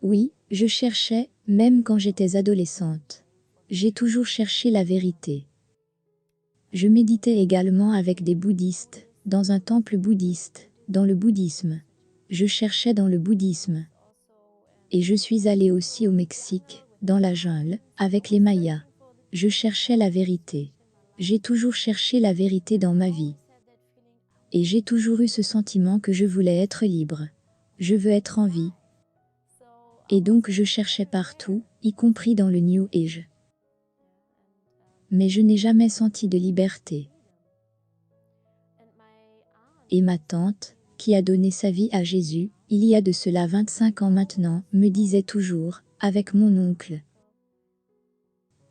Oui, je cherchais, même quand j'étais adolescente. J'ai toujours cherché la vérité. Je méditais également avec des bouddhistes, dans un temple bouddhiste, dans le bouddhisme. Je cherchais dans le bouddhisme. Et je suis allée aussi au Mexique, dans la jungle, avec les Mayas. Je cherchais la vérité. J'ai toujours cherché la vérité dans ma vie. Et j'ai toujours eu ce sentiment que je voulais être libre. Je veux être en vie. Et donc je cherchais partout, y compris dans le New Age. Mais je n'ai jamais senti de liberté. Et ma tante, qui a donné sa vie à Jésus, il y a de cela 25 ans maintenant, me disait toujours, avec mon oncle,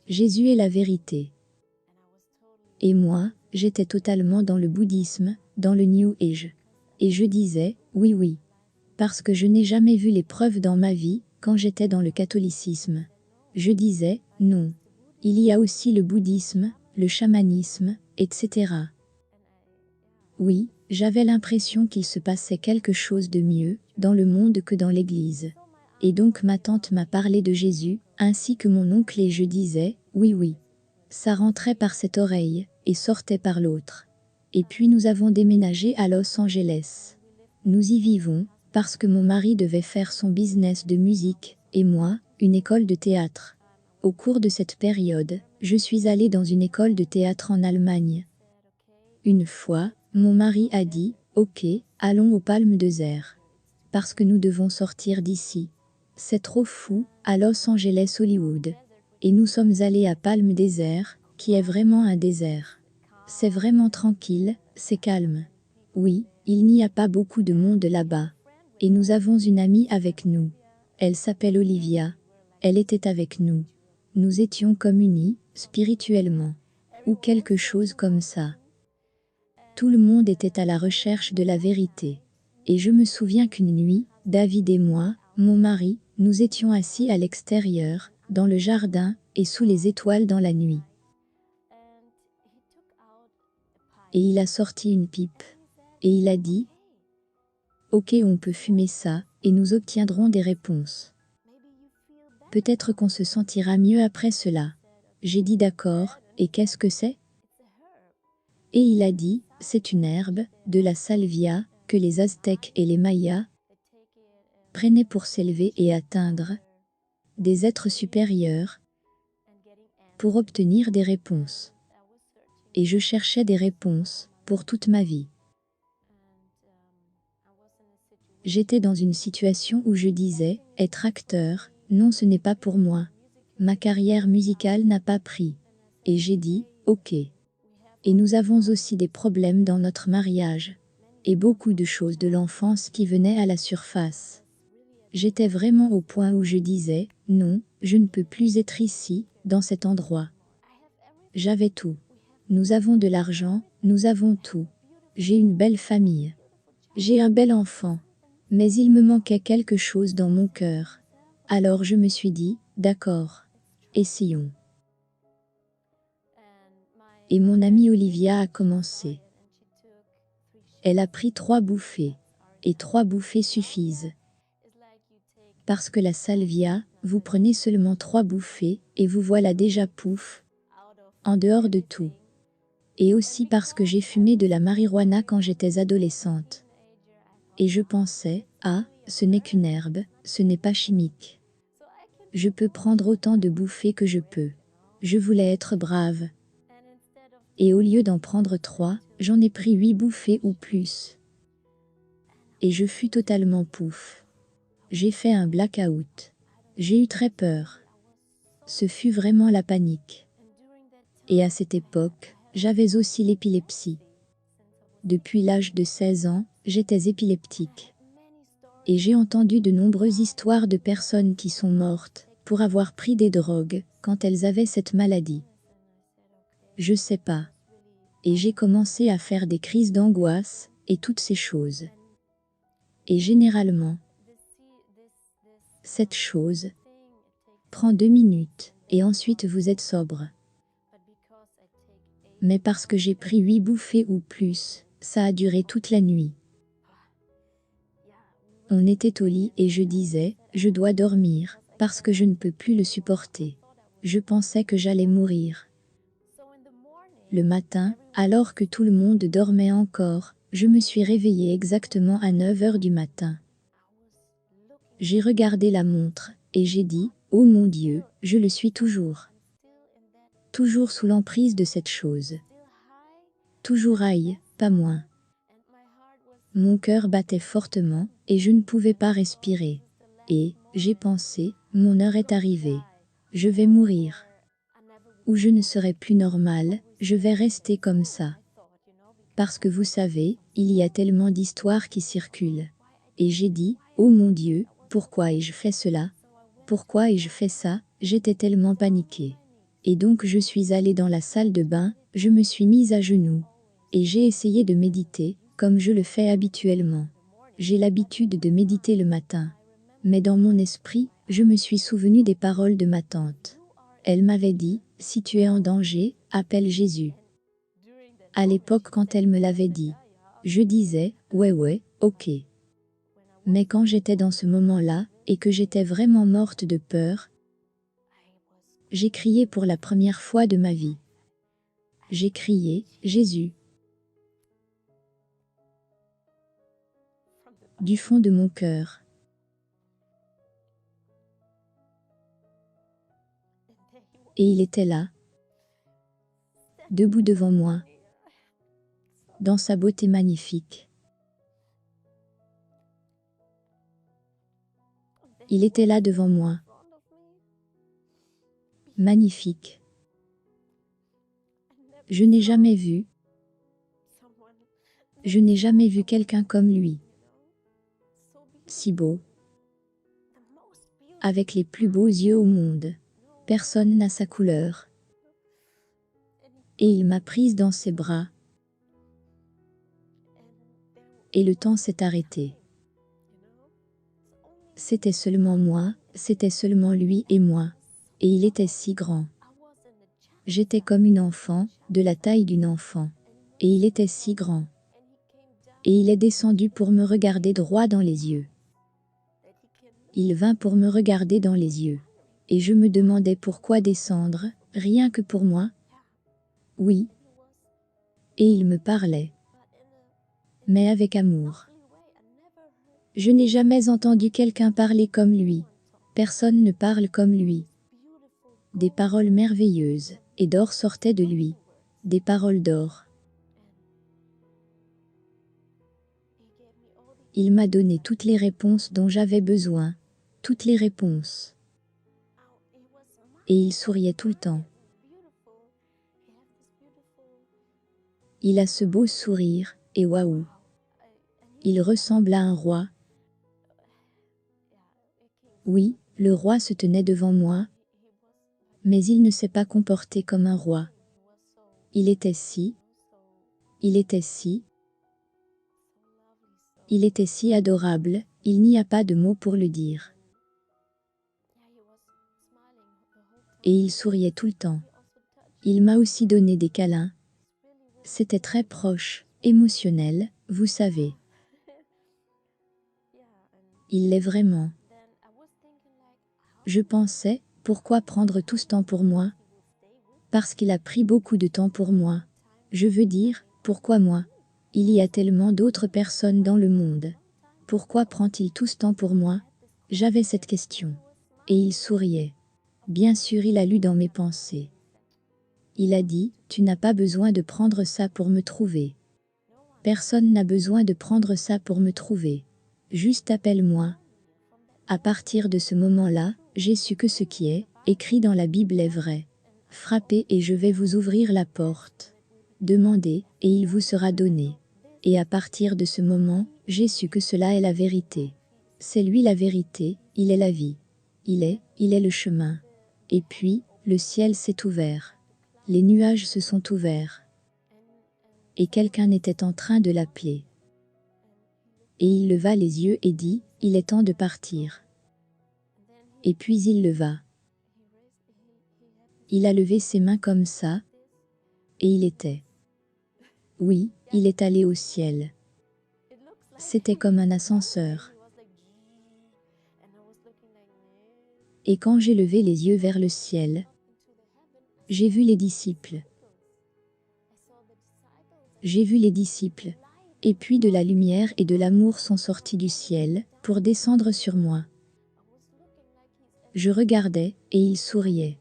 Jésus est la vérité. Et moi, j'étais totalement dans le bouddhisme, dans le New Age. Et je disais, oui oui. Parce que je n'ai jamais vu les preuves dans ma vie, quand j'étais dans le catholicisme. Je disais, non. Il y a aussi le bouddhisme, le chamanisme, etc. Oui, j'avais l'impression qu'il se passait quelque chose de mieux, dans le monde que dans l'église. Et donc ma tante m'a parlé de Jésus, ainsi que mon oncle et je disais, oui oui. Ça rentrait par cette oreille, et sortait par l'autre. Et puis nous avons déménagé à Los Angeles. Nous y vivons, parce que mon mari devait faire son business de musique, et moi, une école de théâtre. Au cours de cette période, je suis allée dans une école de théâtre en Allemagne. Une fois, mon mari a dit, ok, allons aux Palmes Desert. Parce que nous devons sortir d'ici. C'est trop fou, à Los Angeles Hollywood. Et nous sommes allés à Palm Desert, qui est vraiment un désert. C'est vraiment tranquille, c'est calme. Oui, il n'y a pas beaucoup de monde là-bas. Et nous avons une amie avec nous. Elle s'appelle Olivia. Elle était avec nous. Nous étions comme unis, spirituellement. Ou quelque chose comme ça. Tout le monde était à la recherche de la vérité. Et je me souviens qu'une nuit, David et moi, mon mari, nous étions assis à l'extérieur, dans le jardin, et sous les étoiles dans la nuit. Et il a sorti une pipe. Et il a dit, ok, on peut fumer ça, et nous obtiendrons des réponses. Peut-être qu'on se sentira mieux après cela. J'ai dit d'accord, et qu'est-ce que c'est? Et il a dit, c'est une herbe, de la salvia, que les Aztèques et les Mayas prenaient pour s'élever et atteindre des êtres supérieurs, pour obtenir des réponses. Et je cherchais des réponses, pour toute ma vie. J'étais dans une situation où je disais, être acteur, non ce n'est pas pour moi. Ma carrière musicale n'a pas pris. Et j'ai dit, ok. Et nous avons aussi des problèmes dans notre mariage. Et beaucoup de choses de l'enfance qui venaient à la surface. J'étais vraiment au point où je disais, non, je ne peux plus être ici, dans cet endroit. J'avais tout. Nous avons de l'argent, nous avons tout. J'ai une belle famille. J'ai un bel enfant. Mais il me manquait quelque chose dans mon cœur. Alors je me suis dit, d'accord. Essayons. Et mon amie Olivia a commencé. Elle a pris 3 bouffées. Et 3 bouffées suffisent. Parce que la salvia, vous prenez seulement 3 bouffées, et vous voilà déjà pouf. En dehors de tout. Et aussi parce que j'ai fumé de la marijuana quand j'étais adolescente. Et je pensais, ah, ce n'est qu'une herbe, ce n'est pas chimique. Je peux prendre autant de bouffées que je peux. Je voulais être brave. Et au lieu d'en prendre 3, j'en ai pris 8 bouffées ou plus. Et je fus totalement pouf. J'ai fait un blackout. J'ai eu très peur. Ce fut vraiment la panique. Et à cette époque, j'avais aussi l'épilepsie. Depuis l'âge de 16 ans, j'étais épileptique. Et j'ai entendu de nombreuses histoires de personnes qui sont mortes pour avoir pris des drogues quand elles avaient cette maladie. Je sais pas. Et j'ai commencé à faire des crises d'angoisse et toutes ces choses. Et généralement, cette chose prend 2 minutes et ensuite vous êtes sobre. Mais parce que j'ai pris 8 bouffées ou plus, ça a duré toute la nuit. On était au lit et je disais, je dois dormir, parce que je ne peux plus le supporter. Je pensais que j'allais mourir. Le matin, alors que tout le monde dormait encore, je me suis réveillée exactement à 9 heures du matin. J'ai regardé la montre, et j'ai dit, oh mon Dieu, je le suis toujours. Toujours sous l'emprise de cette chose. Toujours aïe, pas moins. Mon cœur battait fortement, et je ne pouvais pas respirer. Et, j'ai pensé, mon heure est arrivée. Je vais mourir. Ou je ne serai plus normale, je vais rester comme ça. Parce que vous savez, il y a tellement d'histoires qui circulent. Et j'ai dit, oh mon Dieu, pourquoi ai-je fait cela? Pourquoi ai-je fait ça? J'étais tellement paniquée. Et donc je suis allée dans la salle de bain, je me suis mise à genoux. Et j'ai essayé de méditer, comme je le fais habituellement. J'ai l'habitude de méditer le matin. Mais dans mon esprit, je me suis souvenu des paroles de ma tante. Elle m'avait dit, si tu es en danger, appelle Jésus. À l'époque quand elle me l'avait dit, je disais, ouais, ok. Mais quand j'étais dans ce moment-là, et que j'étais vraiment morte de peur, j'ai crié pour la première fois de ma vie. J'ai crié, Jésus. Du fond de mon cœur. Et il était là, debout devant moi, dans sa beauté magnifique. Il était là devant moi, magnifique. Je n'ai jamais vu quelqu'un comme lui. Si beau, avec les plus beaux yeux au monde. Personne n'a sa couleur. Et il m'a prise dans ses bras. Et le temps s'est arrêté. C'était seulement moi, c'était seulement lui et moi. Et il était si grand. J'étais comme une enfant, de la taille d'une enfant. Et il était si grand. Et il est descendu pour me regarder droit dans les yeux. Il vint pour me regarder dans les yeux. Et je me demandais pourquoi descendre, rien que pour moi. Oui. Et il me parlait. Mais avec amour. Je n'ai jamais entendu quelqu'un parler comme lui. Personne ne parle comme lui. Des paroles merveilleuses, et d'or sortaient de lui. Des paroles d'or. Il m'a donné toutes les réponses dont j'avais besoin. Toutes les réponses. Et il souriait tout le temps. Il a ce beau sourire, et waouh. Il ressemble à un roi. Oui, le roi se tenait devant moi. Mais il ne s'est pas comporté comme un roi. Il était si adorable, il n'y a pas de mots pour le dire. Et il souriait tout le temps. Il m'a aussi donné des câlins. C'était très proche, émotionnel, vous savez. Il l'est vraiment. Je pensais, pourquoi prendre tout ce temps pour moi? Parce qu'il a pris beaucoup de temps pour moi. Je veux dire, pourquoi moi? Il y a tellement d'autres personnes dans le monde. Pourquoi prend-il tout ce temps pour moi? J'avais cette question. Et il souriait. Bien sûr, il a lu dans mes pensées. Il a dit, tu n'as pas besoin de prendre ça pour me trouver. Personne n'a besoin de prendre ça pour me trouver. Juste appelle-moi. À partir de ce moment-là, j'ai su que ce qui est écrit dans la Bible est vrai. Frappez et je vais vous ouvrir la porte. Demandez, et il vous sera donné. Et à partir de ce moment, j'ai su que cela est la vérité. C'est lui la vérité, il est la vie. Il est le chemin. Et puis, le ciel s'est ouvert. Les nuages se sont ouverts. Et quelqu'un était en train de l'appeler. Et il leva les yeux et dit, il est temps de partir. Et puis il leva. Il a levé ses mains comme ça. Et il était. Oui, il est allé au ciel. C'était comme un ascenseur. Et quand j'ai levé les yeux vers le ciel, j'ai vu les disciples. J'ai vu les disciples. Et puis de la lumière et de l'amour sont sortis du ciel, pour descendre sur moi. Je regardais, et ils souriaient.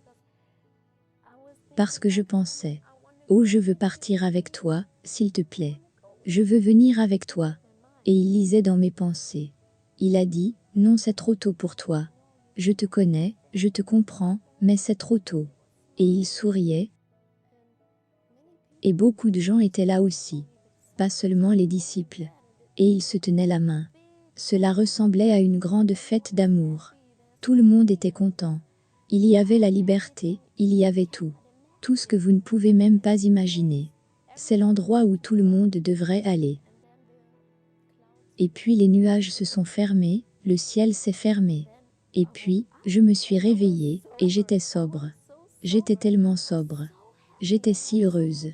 Parce que je pensais, oh, je veux partir avec toi, s'il te plaît. Je veux venir avec toi. Et il lisait dans mes pensées. Il a dit, non, c'est trop tôt pour toi. Je te connais, je te comprends, mais c'est trop tôt. Et il souriait. Et beaucoup de gens étaient là aussi. Pas seulement les disciples. Et ils se tenaient la main. Cela ressemblait à une grande fête d'amour. Tout le monde était content. Il y avait la liberté, il y avait tout. Tout ce que vous ne pouvez même pas imaginer. C'est l'endroit où tout le monde devrait aller. Et puis les nuages se sont fermés, le ciel s'est fermé. Et puis, je me suis réveillée, et j'étais sobre. J'étais tellement sobre. J'étais si heureuse.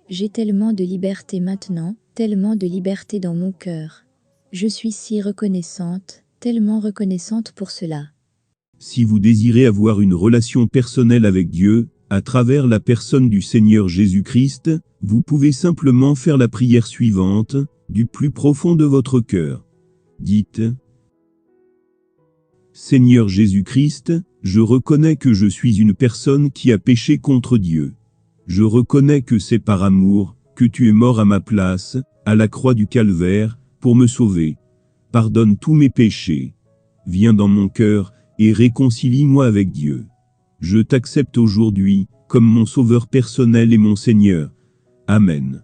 J'ai tellement de liberté maintenant, tellement de liberté dans mon cœur. Je suis si reconnaissante, tellement reconnaissante pour cela. Si vous désirez avoir une relation personnelle avec Dieu, à travers la personne du Seigneur Jésus-Christ, vous pouvez simplement faire la prière suivante, du plus profond de votre cœur. Dites: Seigneur Jésus-Christ, je reconnais que je suis une personne qui a péché contre Dieu. Je reconnais que c'est par amour que tu es mort à ma place, à la croix du Calvaire, pour me sauver. Pardonne tous mes péchés. Viens dans mon cœur et réconcilie-moi avec Dieu. Je t'accepte aujourd'hui comme mon sauveur personnel et mon Seigneur. Amen.